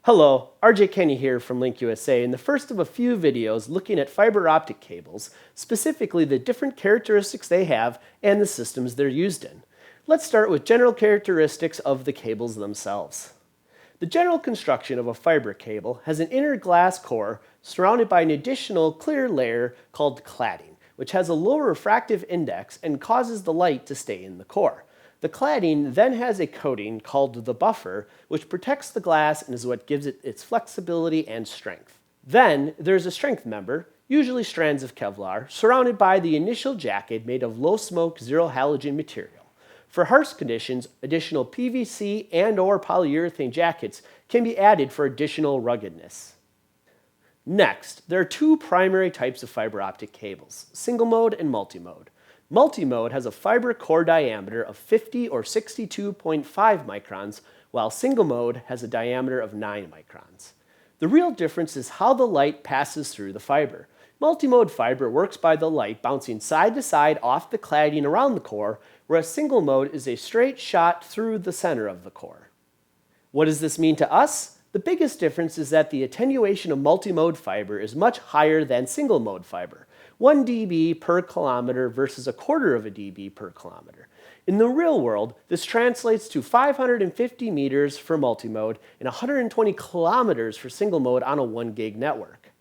Hello, RJ Kenny here from Link USA in the first of a few videos looking at fiber optic cables, specifically the different characteristics they have and the systems they're used in. Let's start with general characteristics of the cables themselves. The general construction of a fiber cable has an inner glass core surrounded by an additional clear layer called cladding, which has a low refractive index and causes the light to stay in the core. The cladding then has a coating called the buffer, which protects the glass and is what gives it its flexibility and strength. Then there's a strength member, usually strands of Kevlar, surrounded by the initial jacket made of low smoke, zero halogen material. For harsh conditions, additional PVC and/or polyurethane jackets can be added for additional ruggedness. Next, there are two primary types of fiber optic cables, single mode and multi-mode. Multi-mode has a fiber core diameter of 50 or 62.5 microns, while single mode has a diameter of 9 microns. The real difference is how the light passes through the fiber. Multi-mode fiber works by the light bouncing side to side off the cladding around the core, whereas single mode is a straight shot through the center of the core. What does this mean to us? The biggest difference is that the attenuation of multi-mode fiber is much higher than single mode fiber, 1 dB per kilometer versus a quarter of a dB per kilometer. In the real world, this translates to 550 meters for multi-mode and 120 kilometers for single mode on a 1 gig network.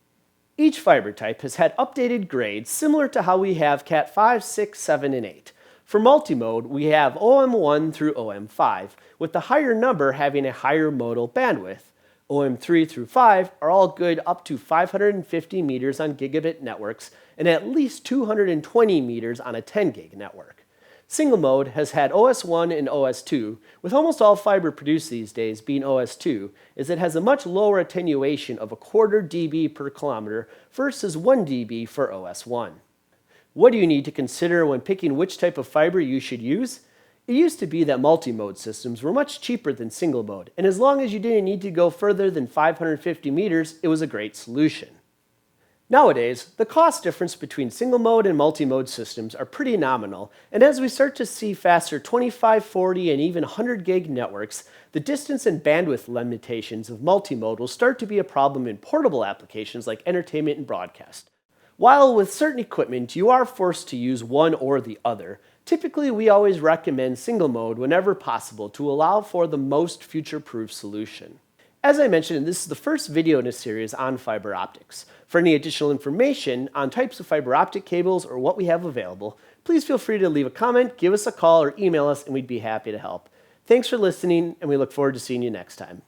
Each fiber type has had updated grades similar to how we have Cat 5, 6, 7, and 8. For multi-mode, we have OM1 through OM5, with the higher number having a higher modal bandwidth. OM3 through 5 are all good up to 550 meters on gigabit networks and at least 220 meters on a 10 gig network. Single mode has had OS1 and OS2, with almost all fiber produced these days being OS2, as it has a much lower attenuation of a quarter dB per kilometer versus 1 dB for OS1. What do you need to consider when picking which type of fiber you should use? It used to be that multi-mode systems were much cheaper than single mode, and as long as you didn't need to go further than 550 meters, it was a great solution. Nowadays, the cost difference between single mode and multi-mode systems are pretty nominal, and as we start to see faster 25, 40, and even 100 gig networks, the distance and bandwidth limitations of multi-mode will start to be a problem in portable applications like entertainment and broadcast. While with certain equipment you are forced to use one or the other, typically we always recommend single mode whenever possible to allow for the most future-proof solution. As I mentioned, this is the first video in a series on fiber optics. For any additional information on types of fiber optic cables or what we have available, please feel free to leave a comment, give us a call, or email us, and we'd be happy to help. Thanks for listening, and we look forward to seeing you next time.